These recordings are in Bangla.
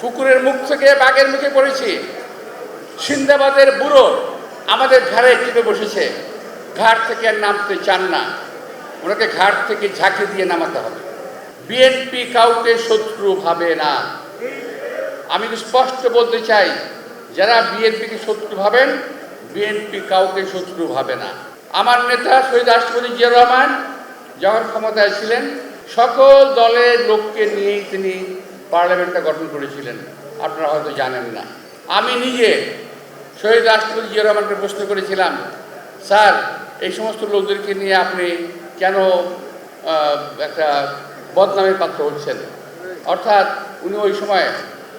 কুকুরের মুখ থেকে বাঘের মুখে পড়েছি। সিন্দাবাদের বুড়ো আমাদের ঘাড়ে চেপে বসেছে, ঘাট থেকে আর নামতে চান না, ওনাকে ঘাট থেকে ঝাঁকি দিয়ে নামাতে হবে। বিএনপি কাউকে শত্রু ভাবে না। আমি স্পষ্ট বলতে চাই, যারা বিএনপিকে শত্রু ভাবেন, বিএনপি কাউকে শত্রু ভাবে না। আমার নেতা শহীদ রাষ্ট্রপতি জিয়া রহমান যখন ক্ষমতায় ছিলেন, সকল দলের লোককে নিয়েই তিনি পার্লামেন্টটা গঠন করেছিলেন, আপনারা হয়তো জানেন না। আমি নিজে শহীদ রাষ্ট্রপতি জিয়া রহমানকে প্রশ্ন করেছিলাম, স্যার এই সমস্ত লোকদেরকে নিয়ে আপনি কেন একটা বদনামের পাত্র হচ্ছেন? অর্থাৎ উনি ওই সময়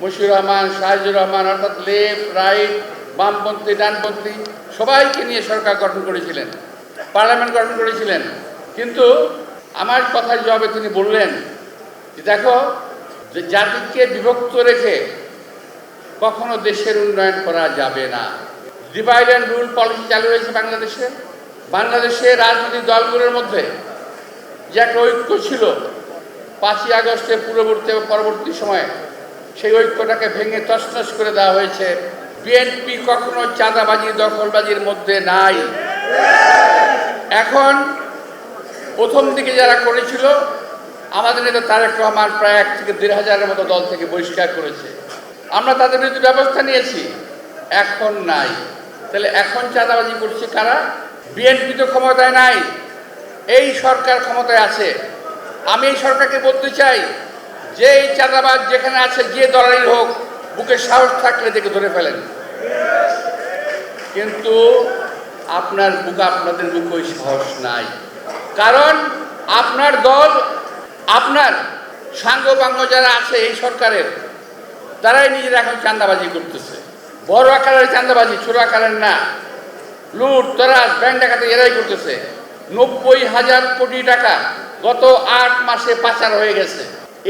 মশিউর রহমান, শাহজুর রহমান, অর্থাৎ লেফট রাইট, বামপন্থী ডানপন্থী সবাইকে নিয়ে সরকার গঠন করেছিলেন, পার্লামেন্ট গঠন করেছিলেন। কিন্তু আমার কথার জবাবে তিনি বললেন যে দেখো, যে জাতিকে বিভক্ত রেখে কখনো দেশের উন্নয়ন করা যাবে না। ডিভাইড অ্যান্ড রুল পলিসি চালু হয়েছে বাংলাদেশে। বাংলাদেশের রাজনৈতিক দলগুলোর মধ্যে যে একটা ঐক্য ছিল 5ই আগস্টের পূর্ববর্তী এবং পরবর্তী সময়ে, সেই ঐক্যটাকে ভেঙে তছনছ করে দেওয়া হয়েছে। বিএনপি কখনো চাঁদাবাজি দখলবাজির মধ্যে নাই। এখন প্রথম দিকে যারা করেছিল, আমাদের নেতা তারেক রহমান প্রায় 1 থেকে 1,500-এর মতো দল থেকে বহিষ্কার করেছে। আমরা তাদের বিরুদ্ধে ব্যবস্থা নিয়েছি, এখন নাই। তাহলে এখন চাঁদাবাজি করছে কারা? বিএনপি তো ক্ষমতায় নাই, এই সরকার ক্ষমতায় আছে। আমি এই সরকারকে বলতে চাই, যে এই চাঁদাবাজ যেখানে আছে, যে দলেরই হোক, বুকে সাহস থাকলে দেখে ধরে ফেলেন। কিন্তু আপনাদের বুকে ওই সাহস নাই, কারণ আপনার দল, আপনার সাঙ্গপাঙ্গ যারা আছে এই সরকারের, তারাই নিজেরা এখন চাঁদাবাজি করতেছে। বড় আকারের চাঁদাবাজি, ছোট আকারের না। লুট তরাজ ব্যাংক ডাকাতি এরাই করতেছে। 90,000 কোটি টাকা গত 8 মাসে পাচার হয়ে গেছে।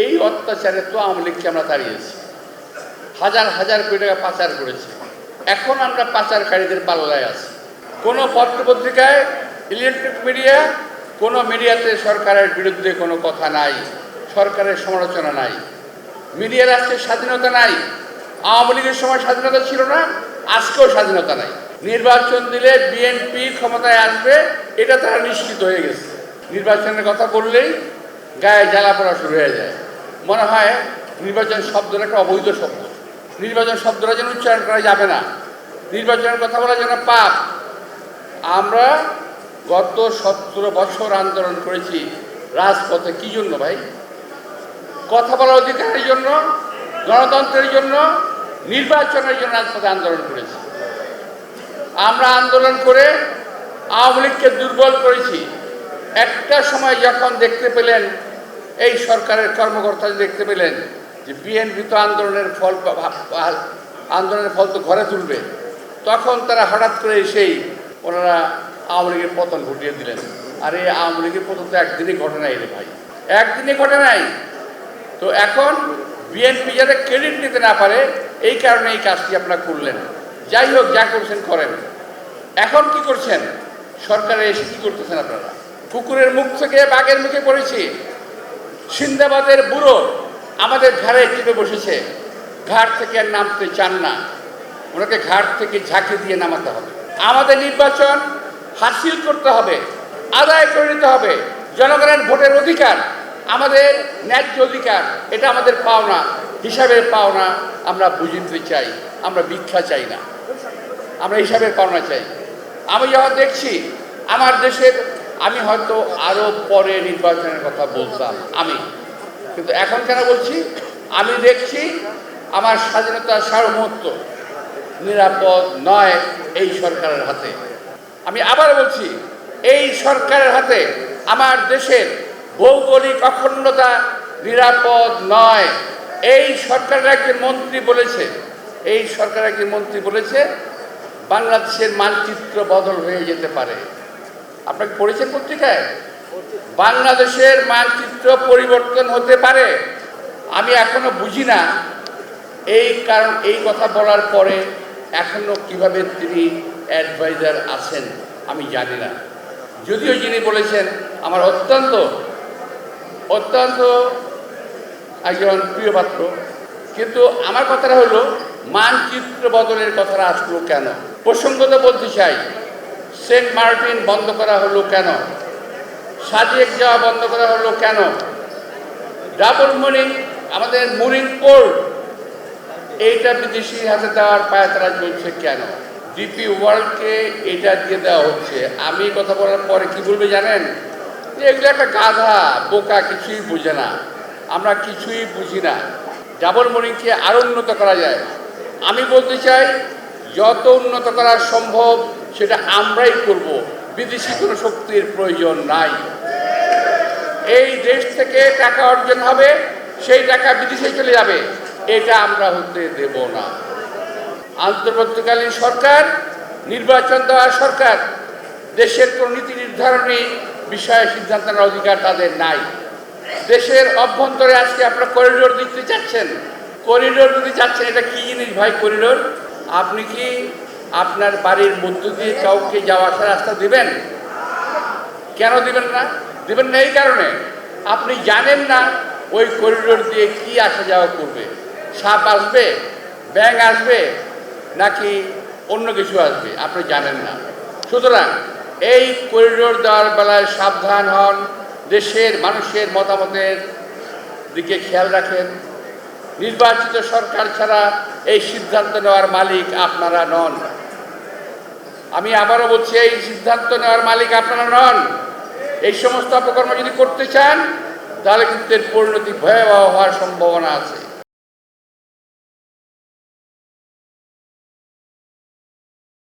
এই অত্যাচারে তো আওয়ামী লীগকে আমরা তাড়িয়েছি, হাজার হাজার কোটি টাকা পাচার করেছে। এখন আমরা পাচারকারীদের পাল্লায় আছি। কোনো পত্রপত্রিকায়, ইলেকট্রিক মিডিয়া, কোনো মিডিয়াতে সরকারের বিরুদ্ধে কোনো কথা নাই, সরকারের সমালোচনা নাই। মিডিয়ার আজকে স্বাধীনতা নাই। আওয়ামী লীগের সময় স্বাধীনতা ছিল না, আজকেও স্বাধীনতা নাই। নির্বাচন দিলে বিএনপি ক্ষমতায় আসবে, এটা তারা নিশ্চিত হয়ে গেছে। নির্বাচনের কথা বললেই গায়ে জ্বালা পড়া শুরু হয়ে যায়। মনে হয় নির্বাচন শব্দটা একটা অবৈধ শব্দ, নির্বাচন শব্দটা যেন উচ্চারণ করা যাবে না, নির্বাচনের কথা বলা যেন পাপ। আমরা গত 17 বছর আন্দোলন করেছি রাজপথে। কি জন্য ভাই? কথা বলার অধিকারের জন্য, গণতন্ত্রের জন্য, নির্বাচনের জন্য রাজপথে আন্দোলন করেছি। আমরা আন্দোলন করে আওয়ামী লীগকে দুর্বল করেছি। একটা সময় যখন দেখতে পেলেন, এই সরকারের কর্মকর্তা দেখতে পেলেন যে বিএনপি তো আন্দোলনের ফল তো ঘরে তুলবে, তখন তারা হঠাৎ করে এসেই ওনারা আওয়ামী লীগের পতন ঘটিয়ে দিলেন। আর এই আওয়ামী লীগের পতন তো একদিনই ঘটে নাই রে ভাই, একদিনে ঘটে নাই। তো এখন বিএনপি যাতে ক্রেডিট নিতে না পারে, এই কারণে এই কাজটি আপনারা করলেন। যাই হোক, যা করছেন করেন। এখন কি করছেন? সরকারে এসে কি করতেছেন আপনারা? কুকুরের মুখ থেকে বাঘের মুখে পড়েছি। সিন্দাবাদের বুড়ো আমাদের ঘাড়ে চেপে বসেছে, ঘাট থেকে আর নামতে চান না, ওনাকে ঘাট থেকে ঝাঁকি দিয়ে নামাতে হবে। আমাদের নির্বাচন হাসিল করতে হবে, আদায় করে নিতে হবে। জনগণের ভোটের অধিকার আমাদের ন্যায্য অধিকার, এটা আমাদের পাওনা, হিসাবের পাওনা আমরা বুঝতে চাই। আমরা ভিক্ষা চাই না, আমরা হিসাবের পাওনা চাই। আমি যখন দেখছি আমার দেশের, আমি হয়তো আরও পরে নির্বাচনের কথা বলতাম কিন্তু এখন কেন বলছি? আমি দেখছি আমার স্বাধীনতা সার্বভৌমত্ব নিরাপদ নয় এই সরকারের হাতে। আমি আবার বলছি, এই সরকারের হাতে আমার দেশের ভৌগোলিক অখণ্ডতা নিরাপদ নয়। এই সরকারের একজন মন্ত্রী বলেছে, বাংলাদেশের মানচিত্র বদল হয়ে যেতে পারে। আপনাকে পড়েছেন পত্রিকায়? বাংলাদেশের মানচিত্র পরিবর্তন হতে পারে। আমি এখনো বুঝি না এই কথা বলার পরে এখনো কিভাবে তিনি অ্যাডভাইজার আছেন আমি জানি না। যদিও যিনি বলেছেন আমার অত্যন্ত একজন প্রিয় পাত্র, কিন্তু আমার কথাটা হলো মানচিত্র বদলের কথাটা আসলো কেন? প্রসঙ্গত বলতে চাই, সেন্ট মার্টিন বন্ধ করা হলো কেন? সাজেক যাওয়া বন্ধ করা হলো কেন? ডাবল মুরিং, আমাদের মুরিং পোর্ট, এইটা বিদেশির হাতে দেওয়ার পায়তারা চলছে কেন? ডিপি ওয়ার্ল্ডকে এটা দিয়ে দেওয়া হচ্ছে। আমি কথা বলার পরে কি বলবে জানেন? যে এগুলো একটা গাধা, বোকা, কিছুই বুঝে না, আমরা কিছুই বুঝি না। ডাবল মুরিংকে আরও উন্নত করা যায়। আমি বলতে চাই, যত উন্নত করা সম্ভব সেটা আমরাই করব, বিদেশি কোনো শক্তির প্রয়োজন নাই। এই দেশ থেকে টাকা অর্জন হবে, সেই টাকা বিদেশে চলে যাবে, এটা আমরা হতে দেব না। অন্তর্বর্তীকালীন সরকার, নির্বাচন দেওয়া সরকার, দেশের কোনো নীতি নির্ধারণী বিষয়ে সিদ্ধান্ত নেওয়ার অধিকার তাদের নাই। দেশের অভ্যন্তরে আজকে আপনারা করিডোর দিতে চাচ্ছেন, করিডোর দিতে চাচ্ছেন, এটা কি জিনিস ভাই করিডোর? আপনি কি আপনার বাড়ির মধ্য দিয়ে কাউকে যাওয়া আসার রাস্তা দিবেন? কেন দিবেন না? দিবেন না এই কারণে, আপনি জানেন না ওই করিডোর দিয়ে কি আসা যাওয়া করবে। সাপ আসবে, ব্যাঙ আসবে, নাকি অন্য কিছু আসবে, আপনি জানেন না। সুতরাং এই করিডোর দেওয়ার বেলায় সাবধান হন, দেশের মানুষের মতামতের দিকে খেয়াল রাখেন। নির্বাচিত সরকার ছাড়া এই সিদ্ধান্ত নেওয়ার মালিক আপনারা নন। আমি আবারও বলছি, এই সিদ্ধান্ত নেওয়ার মালিক আপনারা নন। এই সমস্ত অপকর্ম যদি করতে চান, তাহলে কিন্তু এর পরিণতি ভয়াবহ হওয়ার সম্ভাবনা আছে।